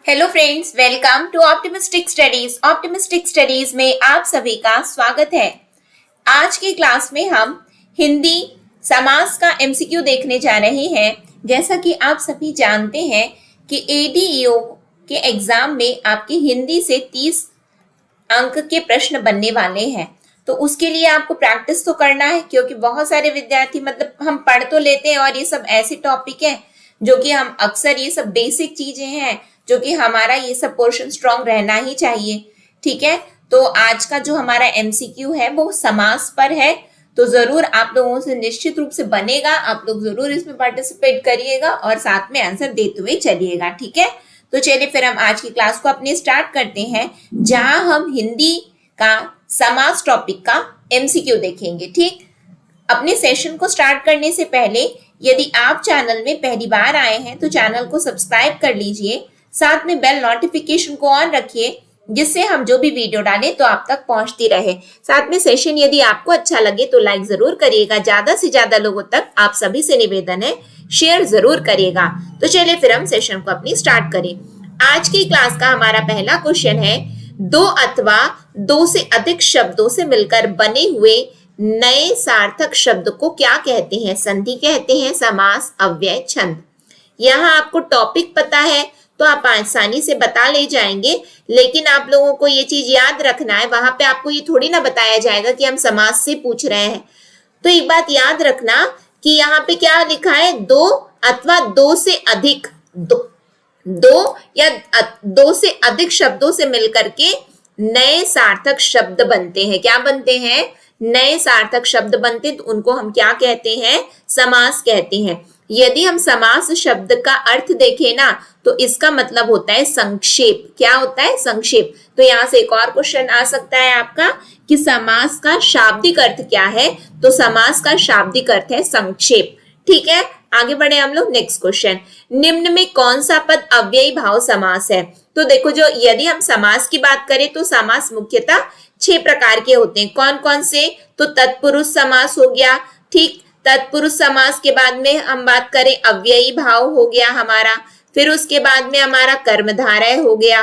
Hello friends, welcome to optimistic studies. Optimistic studies में आप सभी का स्वागत है। आज की क्लास में हम हिंदी समास का एमसीक्यू देखने जा रहे हैं। जैसा कि आप सभी जानते हैं कि एडीईओ के एग्जाम में आपकी हिंदी से 30 अंक के प्रश्न बनने वाले हैं। तो उसके लिए आपको प्रैक्टिस तो करना है, क्योंकि बहुत सारे विद्यार्थी मतलब हम पढ़ तो लेते हैं और ये सब ऐसे टॉपिक है जो कि हम अक्सर ये सब बेसिक चीजें हैं जो कि हमारा ये सब पोर्शन स्ट्रांग रहना ही चाहिए। ठीक है, तो आज का जो हमारा एमसीक्यू है वो समास पर है। तो जरूर आप लोगों से निश्चित रूप से बनेगा, आप लोग जरूर इसमें पार्टिसिपेट करिएगा और साथ में आंसर देते हुए चलिएगा। ठीक है, तो चलिए फिर हम आज की क्लास को अपनी स्टार्ट करते हैं, जहां हम हिंदी का समास टॉपिक का एमसीक्यू देखेंगे। ठीक, अपने सेशन को स्टार्ट करने से पहले यदि आप चैनल में पहली बार आए हैं तो चैनल को सब्सक्राइब कर लीजिए, साथ में बेल नोटिफिकेशन को ऑन रखिए, जिससे हम जो भी वीडियो डालें तो आप तक पहुंचती रहे। साथ में सेशन यदि आपको अच्छा लगे तो लाइक जरूर करिएगा। ज्यादा से ज्यादा लोगों तक आप सभी से निवेदन है, शेयर जरूर करिएगा। तो चलिए फिर हम सेशन को अपनी स्टार्ट करें। आज की क्लास का हमारा पहला क्वेश्चन है, दो अथवा दो से अधिक शब्दों से मिलकर बने हुए नए सार्थक शब्द को क्या कहते हैं? संधि कहते हैं, समास, अव्यय, छंद। यहाँ आपको टॉपिक पता है तो आप आसानी से बता ले जाएंगे, लेकिन आप लोगों को ये चीज याद रखना है, वहां पे आपको ये थोड़ी ना बताया जाएगा कि हम समास से पूछ रहे हैं। तो एक बात याद रखना कि यहाँ पे क्या लिखा है, दो अथवा दो से अधिक, दो या दो से अधिक शब्दों से मिलकर के नए सार्थक शब्द बनते हैं। क्या बनते हैं? नए सार्थक शब्द बनते, तो उनको हम क्या कहते हैं? समास कहते हैं। यदि हम समास शब्द का अर्थ देखें ना तो इसका मतलब होता है संक्षेप। क्या होता है? संक्षेप। तो यहां से एक और क्वेश्चन आ सकता है आपका कि समास का शाब्दिक अर्थ क्या है? तो समास का शाब्दिक अर्थ है संक्षेप। ठीक है, आगे बढ़े हम लोग। नेक्स्ट क्वेश्चन, निम्न में कौन सा पद अव्ययी भाव समास है? तो देखो, जो यदि हम समास की बात करें तो समास मुख्यतः 6 प्रकार के होते हैं। कौन कौन से? तो तत्पुरुष समास हो गया। ठीक, तत्पुरुष समास के बाद में हम बात करें अव्ययी भाव हो गया हमारा। फिर उसके बाद में हमारा कर्मधारय हो गया,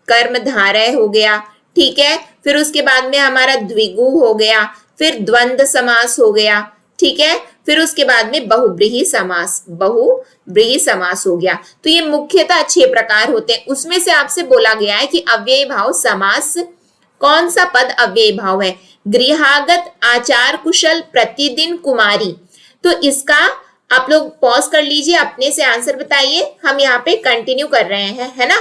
कर्मधारय हो गया। ठीक है, फिर उसके बाद में हमारा द्विगु हो गया, फिर द्वंद्व समास हो गया। ठीक है, फिर उसके बाद में बहुब्रीहि समास, बहुब्रीहि समास हो गया। तो ये मुख्यतः 6 प्रकार होते हैं। उसमें से आपसे बोला गया है कि अव्ययी भाव समास कौन सा पद अव्ययी भाव है? गृहागत आचार कुशल प्रतिदिन कुमारी। तो इसका आप लोग पॉज कर लीजिए, अपने से आंसर बताइए। हम यहाँ पे कंटिन्यू कर रहे हैं, है ना।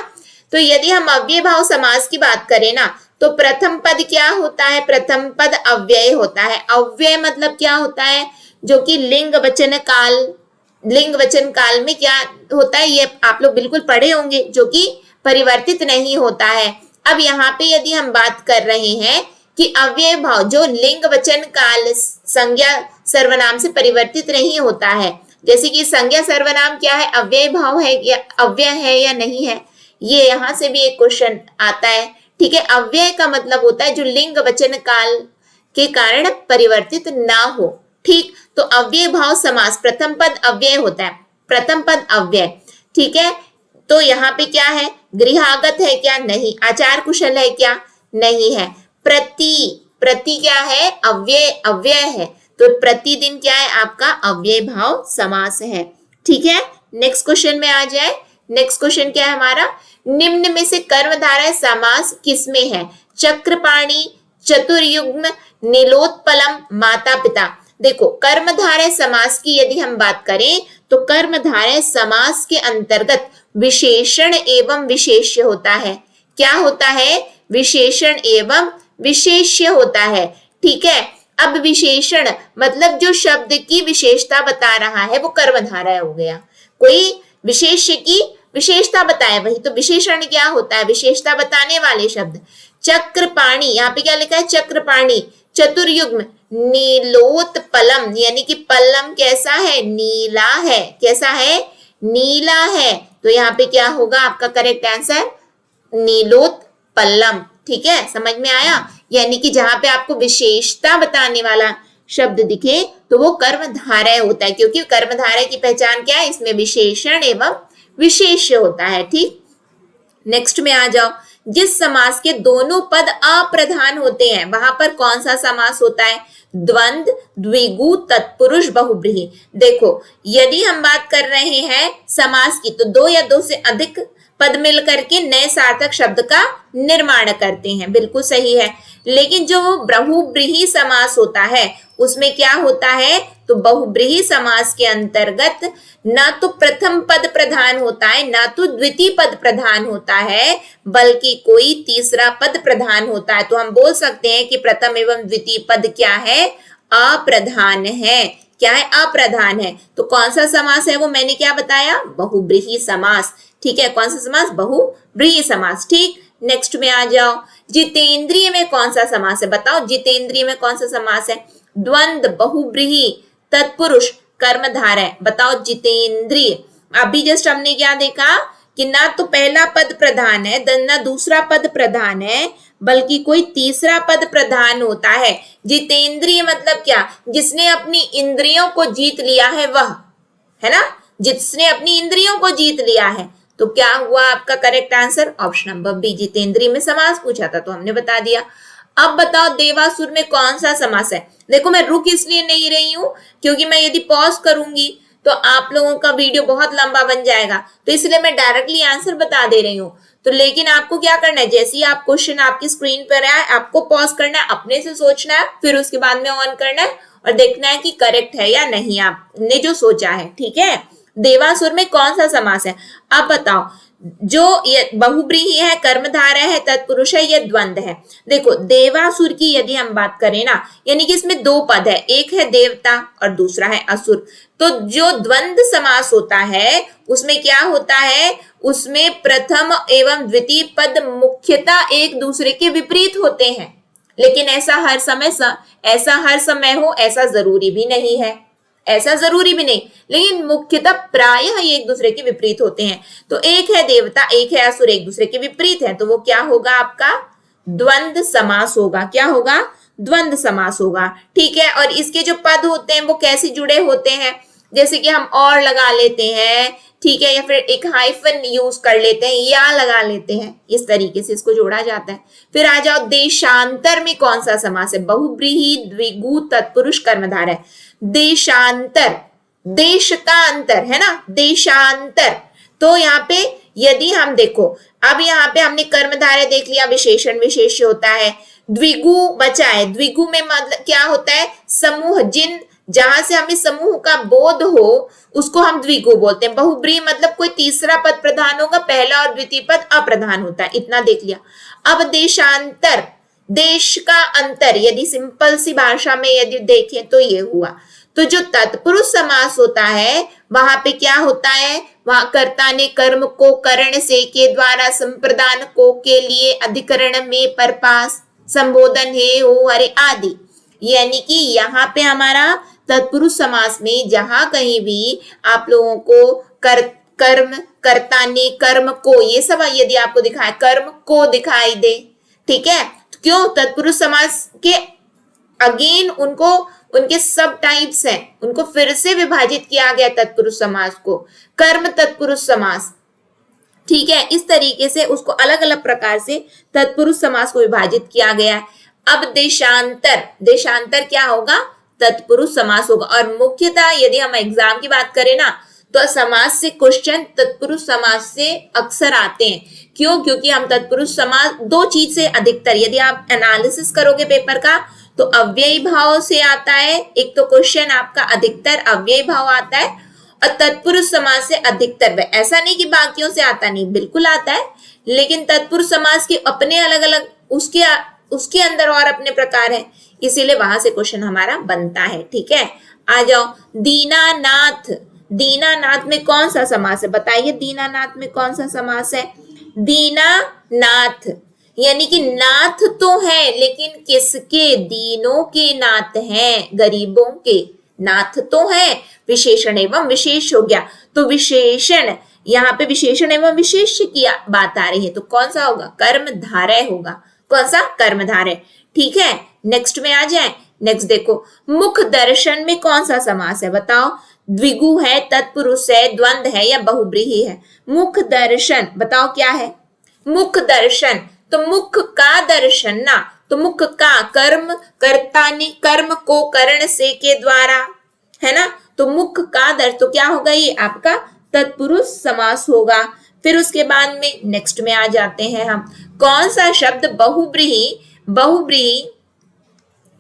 तो यदि हम अव्ययी भाव समास की बात करें ना तो प्रथम पद क्या होता है? प्रथम पद अव्यय होता है। अव्यय मतलब क्या होता है? जो कि लिंग वचन काल में क्या होता है, ये आप लोग बिल्कुल पढ़े होंगे, जो कि परिवर्तित नहीं होता है। अब यहाँ पे यदि हम बात कर रहे हैं कि अव्यय भाव जो लिंग वचन काल संज्ञा सर्वनाम से परिवर्तित नहीं होता है, जैसे कि संज्ञा सर्वनाम क्या है? अव्यय भाव है या अव्यय है या नहीं है, ये यहाँ से भी एक क्वेश्चन आता है। ठीक है, अव्यय का मतलब होता है जो लिंग वचन काल के कारण परिवर्तित ना हो। ठीक, तो अव्यय भाव समास प्रथम पद अव्यय होता है, प्रथम पद अव्यय। ठीक है, तो यहाँ पे क्या है? गृहागत है क्या? नहीं। आचार कुशल है क्या? नहीं है। प्रति क्या है? अव्यय है। तो प्रतिदिन क्या है? आपका अव्यय भाव समास है। ठीक है, नेक्स्ट क्वेश्चन में आ जाए। नेक्स्ट क्वेश्चन क्या है हमारा? निम्न में से कर्मधारय समास किसमें है? चक्रपाणी, चतुर्युग्म, नीलोत्पलम, माता पिता। देखो, कर्मधारय समास की यदि हम बात करें तो कर्मधारय समास के अंतर्गत विशेषण एवं विशेष्य होता है। क्या होता है? विशेषण एवं विशेष्य होता है। ठीक है, अब विशेषण मतलब जो शब्द की विशेषता बता रहा है वो कर्मधारय हो गया। कोई विशेष्य की विशेषता बताए, वही तो विशेषण क्या होता है? विशेषता बताने वाले शब्द। चक्रपाणी, यहाँ पे क्या लिखा है? चक्रपाणी। चतुर्युग्म, नीलोत्पलम, यानी कि पल्लम कैसा है? नीला है। कैसा है? नीला है। तो यहाँ पे क्या होगा आपका करेक्ट आंसर? नीलोत्पलम। ठीक है, समझ में आया? यानी कि जहां पे आपको विशेषता बताने वाला शब्द दिखे तो वो कर्मधारय होता है, क्योंकि कर्मधारय की पहचान क्या है? इसमें विशेषण एवं विशेष्य होता है। ठीक, नेक्स्ट में आ जाओ, जिस समास के दोनों पद अप्रधान होते हैं वहां पर कौन सा समास होता है? द्वंद्व, द्विगु, तत्पुरुष, बहुब्रीहि। देखो यदि हम बात कर रहे हैं समास की तो दो या दो से अधिक पद मिल करके नए सार्थक शब्द का निर्माण करते हैं, बिल्कुल सही है। लेकिन जो बहुब्रीहि समास होता है उसमें क्या होता है? तो बहुब्रीहि समास के अंतर्गत ना तो प्रथम पद प्रधान होता है ना तो द्वितीय पद प्रधान होता है, बल्कि कोई तीसरा पद प्रधान होता है। तो हम बोल सकते हैं कि प्रथम एवं द्वितीय पद क्या है? अप्रधान है। क्या है? अप्रधान है। तो कौन सा समास है वो मैंने क्या बताया? बहुब्रीहि समास। ठीक है, कौन सा समास? बहुब्रीहि समास। ठीक, नेक्स्ट में आ जाओ, जितेंद्रिय में कौन सा समास है? बताओ जितेंद्रिय में कौन सा समास है? द्वंद्व, बहुब्रीहि, तत्पुरुष, कर्मधारय। बताओ जितेंद्रिय। अभी जस्ट हमने क्या देखा कि ना तो पहला पद प्रधान है ना दूसरा पद प्रधान है, बल्कि कोई तीसरा पद प्रधान होता है। जितेंद्रिय मतलब क्या? जिसने अपनी इंद्रियों को जीत लिया है वह, है ना, जिसने अपनी इंद्रियों को जीत लिया है। तो क्या हुआ आपका correct answer? Option number B, जितेंद्रिय में समास पूछा था तो हमने बता दिया। अब बताओ देवासुर में कौन सा समास है? देखो मैं रुक इसलिए नहीं रही हूं क्योंकि मैं यदि पॉज करूंगी तो आप लोगों का वीडियो बहुत लंबा बन जाएगा, तो इसलिए मैं डायरेक्टली आंसर बता दे रही हूँ। तो लेकिन आपको क्या करना है, जैसे ही आप क्वेश्चन आपकी स्क्रीन पर आए आपको पॉज करना है, अपने से सोचना है, फिर उसके बाद में ऑन करना है और देखना है कि करेक्ट है या नहीं आपने जो सोचा है। ठीक है, देवासुर में कौन सा समास है? अब बताओ, जो ये बहुब्रीहि है, कर्मधारय है, तत्पुरुष है, ये द्वंद्व है। देखो देवासुर की यदि हम बात करें ना, यानी कि इसमें दो पद है, एक है देवता और दूसरा है असुर। तो जो द्वंद्व समास होता है उसमें क्या होता है? उसमें प्रथम एवं द्वितीय पद मुख्यतः एक दूसरे के विपरीत होते हैं, लेकिन ऐसा हर समय हो ऐसा जरूरी भी नहीं है, ऐसा जरूरी भी नहीं, लेकिन मुख्यतः प्रायः एक दूसरे के विपरीत होते हैं। तो एक है देवता, एक है असुर, एक दूसरे के विपरीत है, तो वो क्या होगा? आपका द्वंद्व समास होगा। क्या होगा? द्वंद्व समास होगा। ठीक है, और इसके जो पद होते हैं वो कैसे जुड़े होते हैं? जैसे कि हम और लगा लेते हैं, ठीक है, या फिर एक हाइफन यूज कर लेते हैं, या लगा लेते हैं, इस तरीके से इसको जोड़ा जाता है। फिर आ जाओ देशांतर में कौन सा समास है? बहुब्रीहि, द्विगु, तत्पुरुष, कर्मधारय। देशांतर, देश का अंतर है ना, देशांतर। तो यहाँ पे यदि हम देखो, अब यहाँ पे हमने कर्मधारय देख लिया, विशेषण विशेष्य होता है। द्विगु बचा है, द्विगु में मतलब क्या होता है? समूह, जहां से हमें समूह का बोध हो उसको हम द्विगु बोलते हैं। बहुब्रीहि मतलब कोई तीसरा पद प्रधान होगा, पहला और द्वितीय पद अप्रधान होता है, इतना देख लिया। अब देशांतर, देश का अंतर, यदि सिंपल सी भाषा में यदि देखें तो ये हुआ। तो जो तत्पुरुष समास होता है वहां पे क्या होता है? वहां कर्ता ने कर्म को करण से के द्वारा संप्रदान को के लिए अधिकरण में परपास संबोधन है हो अरे आदि। यानी कि यहाँ पे हमारा तत्पुरुष समास में जहां कहीं भी आप लोगों को कर्म, कर्ता ने कर्म को, ये सब यदि आपको दिखाए, कर्म को दिखाई दे, ठीक है, तो क्यों? तत्पुरुष समास के अगेन उनको, उनके सब टाइप्स हैं, उनको फिर से विभाजित किया गया तत्पुरुष समास को, कर्म तत्पुरुष समास। ठीक है, इस तरीके से उसको अलग अलग प्रकार से तत्पुरुष समास को विभाजित किया गया है। अब देशांतर, देशांतर क्या होगा? तत्पुरुष समास होगा। और मुख्यतः यदि हम एग्जाम की बात करें ना तो समास से क्वेश्चन तत्पुरुष समास से अक्सर आते हैं। क्यों? क्योंकि हम तत्पुरुष समास दो चीज से अधिकतर, यदि आप एनालिसिस करोगे पेपर का तो अव्ययी भाव से आता है, एक तो क्वेश्चन आपका अधिकतर अव्ययी भाव आता है, और तत्पुरुष समास से अधिकतर, ऐसा नहीं कि बाकियों से आता नहीं, बिल्कुल आता है, लेकिन तत्पुरुष समास के अपने अलग अलग उसके अंदर और अपने प्रकार है, इसीलिए वहां से क्वेश्चन हमारा बनता है। ठीक है, आ जाओ दीनानाथ। दीनानाथ में कौन सा समास है? बताइए, दीनानाथ में कौन सा समास है? दीनानाथ यानी कि नाथ तो है, लेकिन किसके? दीनों के नाथ हैं, गरीबों के नाथ तो है। विशेषण एवं विशेष हो गया, तो विशेषण, यहाँ पे विशेषण एवं विशेष की बात आ रही है, तो कौन सा होगा? कर्मधारय होगा। कौन सा? कर्मधारय। ठीक है, नेक्स्ट में आ जाए। नेक्स्ट देखो, मुख दर्शन में कौन सा समास है? बताओ, द्विगु है, तत्पुरुष है, द्वंद्व है या बहुब्रीहि है? मुख दर्शन बताओ क्या है? मुख दर्शन, तो मुख का दर्शन ना, तो मुख का कर्म कर्तानि, कर्म को करण से के द्वारा, है ना, तो मुख का दर्शन, तो क्या होगा ये आपका तत्पुरुष समास होगा। फिर उसके बाद में नेक्स्ट में आ जाते हैं हम, कौन सा शब्द बहुब्रीहि बहुब्रीहि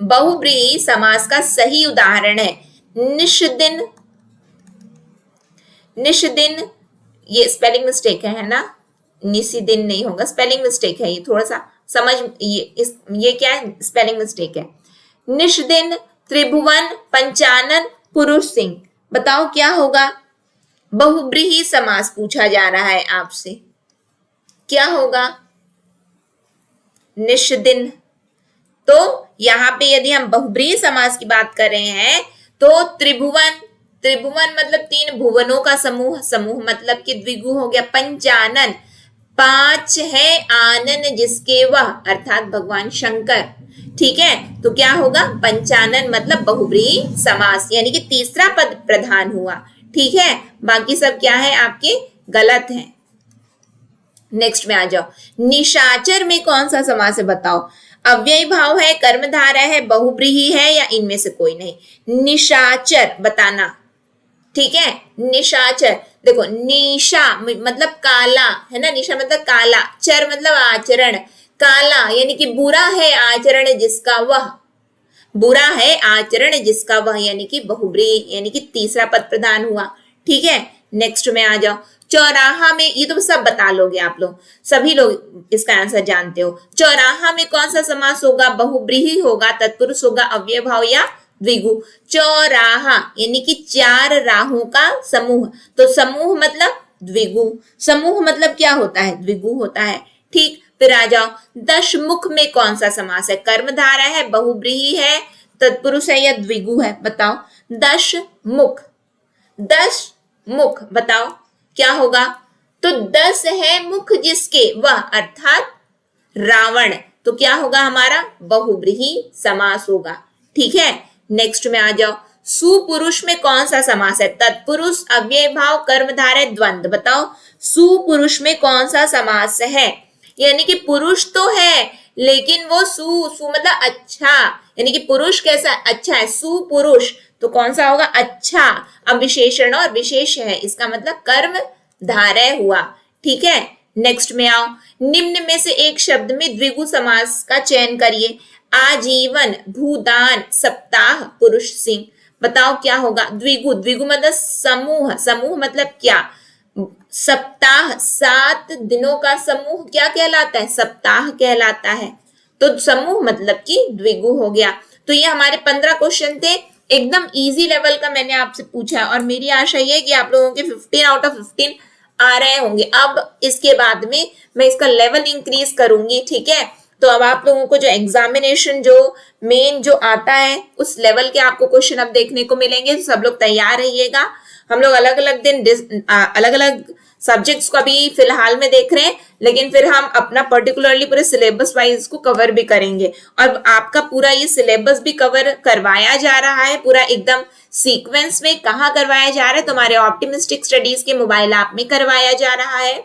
बहुब्रीहि समास का सही उदाहरण है। निष्दिन, निष्दिन, ये स्पेलिंग मिस्टेक है ना, निशिदिन नहीं होगा, स्पेलिंग मिस्टेक है, ये थोड़ा सा समझ, ये क्या है, स्पेलिंग मिस्टेक है। निष्दिन, त्रिभुवन, पंचानन, पुरुष सिंह, बताओ क्या होगा। बहुब्रीहि समास पूछा जा रहा है आपसे, क्या होगा। निष्दिन, तो यहाँ पे यदि हम बहुब्रीहि समास की बात कर रहे हैं तो त्रिभुवन, त्रिभुवन मतलब तीन भुवनों का समूह, समूह मतलब कि द्विगु हो गया। पंचानन, पांच है आनन जिसके वह, अर्थात भगवान शंकर, ठीक है, तो क्या होगा, पंचानन मतलब बहुब्रीहि समास, यानी कि तीसरा पद प्रधान हुआ, ठीक है, बाकी सब क्या है आपके गलत हैं। नेक्स्ट में आ जाओ, निशाचर में कौन सा समास है बताओ। अव्ययी भाव है, कर्मधारय है, बहुब्रीहि है, या इनमें से कोई नहीं। निशाचर बताना, ठीक है, निशाचर, देखो निशा मतलब काला, है ना, निशा मतलब काला, चर मतलब आचरण, काला यानी कि बुरा है आचरण जिसका वह, बुरा है आचरण जिसका वह, यानी कि बहुब्रीहि, यानी कि तीसरा पद प्रधान हुआ, ठीक है। नेक्स्ट में आ जाओ, चौराहा में, ये तो सब बता लोगे आप लोग, सभी लोग इसका आंसर जानते हो। चौराहा में कौन सा समास होगा, बहुब्रीहि होगा, तत्पुरुष होगा, अव्यय भाव या द्विगु। चौराहा यानी कि चार राहों का समूह, तो समूह मतलब द्विगु, समूह मतलब क्या होता है, द्विगु होता है, ठीक। फिर आ जाओ, दशमुख में कौन सा समास है, कर्मधारय है, बहुब्रीहि है, तत्पुरुष है या द्विगु है, बताओ। दशमुख, दशमुख बताओ क्या होगा, तो 10 है मुख जिसके वह, अर्थात रावण, तो क्या होगा हमारा, बहुब्रीहि समास होगा, ठीक है। नेक्स्ट में आ जाओ, सुपुरुष में कौन सा समास है, तत्पुरुष, अव्यय भाव, कर्मधारय, द्वंद्व, बताओ। सुपुरुष में कौन सा समास है, यानी कि पुरुष तो है लेकिन वो सु मतलब अच्छा, यानी कि पुरुष कैसा अच्छा है, सुपुरुष, तो कौन सा होगा, अच्छा। अब विशेषण और विशेष है, इसका मतलब कर्म धारय हुआ, ठीक है। नेक्स्ट में आओ, निम्न में से एक शब्द में द्विगु समास का चयन करिए। आजीवन, भूदान, सप्ताह, पुरुष सिंह, बताओ क्या होगा। द्विगु, द्विगु मतलब समूह, समूह मतलब क्या, सप्ताह 7 दिनों का समूह क्या कहलाता है, सप्ताह कहलाता है, तो समूह मतलब कि द्विगु हो गया। तो ये हमारे 15 क्वेश्चन थे, एकदम इजी लेवल का मैंने आपसे पूछा, और मेरी आशा ये है कि आप लोगों के 15 आउट ऑफ 15 आ रहे होंगे। अब इसके बाद में मैं इसका लेवल इंक्रीज करूंगी, ठीक है, तो अब आप लोगों को जो एग्जामिनेशन जो मेन जो आता है उस लेवल के आपको क्वेश्चन अब देखने को मिलेंगे, तो सब लोग तैयार रहिएगा। हम लोग अलग अलग दिन अलग अलग सब्जेक्ट्स को अभी फिलहाल में देख रहे हैं, लेकिन फिर हम अपना पर्टिकुलरली पूरे सिलेबस वाइज को कवर भी करेंगे, और आपका पूरा ये सिलेबस भी कवर करवाया जा रहा है, पूरा एकदम सीक्वेंस में। कहाँ करवाया जा रहा है, तुम्हारे ऑप्टिमिस्टिक स्टडीज के मोबाइल ऐप में करवाया जा रहा है।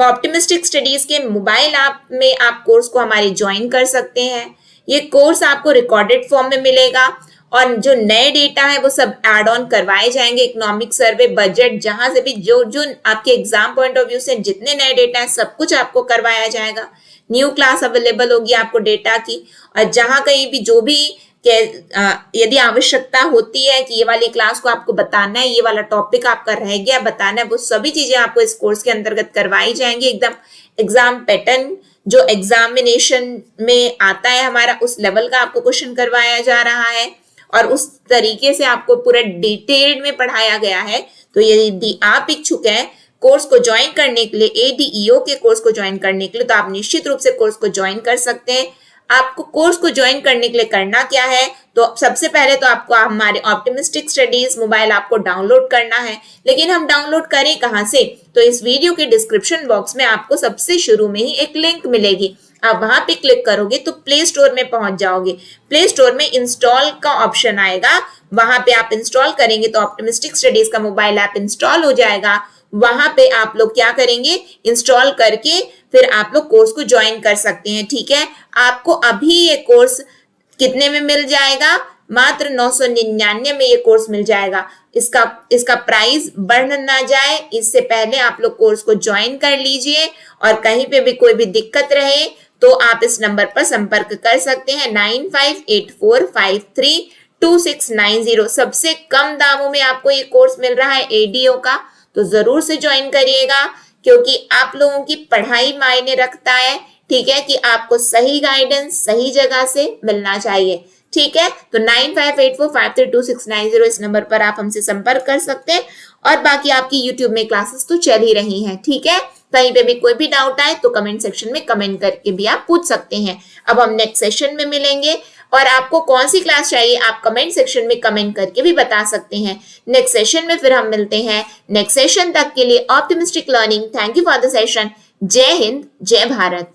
ऑप्टिमिस्टिक स्टडीज के मोबाइल ऐप में आप कोर्स को हमारे ज्वाइन कर सकते हैं। ये कोर्स आपको रिकॉर्डेड फॉर्म में मिलेगा, और जो नए डेटा है वो सब एड ऑन करवाए जाएंगे, इकोनॉमिक सर्वे, बजट, जहां से भी जो जो आपके एग्जाम पॉइंट ऑफ व्यू से जितने नए डेटा है सब कुछ आपको करवाया जाएगा। न्यू क्लास अवेलेबल होगी आपको डेटा की, और जहां कहीं भी जो भी यदि आवश्यकता होती है कि ये वाली क्लास को आपको बताना है, ये वाला टॉपिक आपका रह गया बताना है, वो सभी चीजें आपको इस कोर्स के अंतर्गत करवाई जाएंगी। एकदम एग्जाम पैटर्न जो एग्जामिनेशन में आता है हमारा, उस लेवल का आपको क्वेश्चन करवाया जा रहा है, और उस तरीके से आपको पूरा डिटेल्ड में पढ़ाया गया है। तो यदि आप इच्छुक हैं कोर्स को ज्वाइन करने के लिए, ADEO के कोर्स को ज्वाइन करने के लिए, तो आप निश्चित रूप से कोर्स को ज्वाइन कर सकते हैं। आपको कोर्स को ज्वाइन करने के लिए करना क्या है, तो सबसे पहले तो आपको हमारे ऑप्टिमिस्टिक स्टडीज मोबाइल ऐप को डाउनलोड करना है। लेकिन हम डाउनलोड करें कहां से, तो इस वीडियो के डिस्क्रिप्शन बॉक्स में आपको सबसे शुरू में ही एक लिंक मिलेगी, आप वहां पे क्लिक करोगे तो प्ले स्टोर में पहुंच जाओगे। प्ले स्टोर में इंस्टॉल का ऑप्शन आएगा, वहां पे आप इंस्टॉल करेंगे तो ऑप्टिमिस्टिक स्टडीज का मोबाइल ऐप इंस्टॉल हो जाएगा। वहां पे आप लोग क्या करेंगे, इंस्टॉल करके फिर आप लोग कोर्स को ज्वाइन कर सकते हैं। ठीक है, आपको अभी ये कोर्स कितने में मिल जाएगा? मात्र 999 में ये कोर्स मिल जाएगा। इसका प्राइस बढ़ ना जाए इससे पहले आप लोग कोर्स को ज्वाइन कर लीजिए, और कहीं पे भी कोई भी दिक्कत रहे तो आप इस नंबर पर संपर्क कर सकते हैं 9584532690। सबसे कम दामों में आपको ये कोर्स मिल रहा है एडीओ का, तो जरूर से ज्वाइन करिएगा, क्योंकि आप लोगों की पढ़ाई मायने रखता है। ठीक है, कि आपको सही गाइडेंस सही जगह से मिलना चाहिए। ठीक है, तो 9584532690 इस नंबर पर आप हमसे संपर्क कर सकते हैं, और बाकी आपकी यूट्यूब में क्लासेस तो चल ही रही हैं। ठीक है, कहीं पे भी कोई भी डाउट आए तो कमेंट सेक्शन में कमेंट करके भी आप पूछ सकते हैं। अब हम नेक्स्ट सेशन में मिलेंगे, और आपको कौन सी क्लास चाहिए आप कमेंट सेक्शन में कमेंट करके भी बता सकते हैं। नेक्स्ट सेशन में फिर हम मिलते हैं। नेक्स्ट सेशन तक के लिए optimistic learning, thank you for the session. जय हिंद, जय भारत।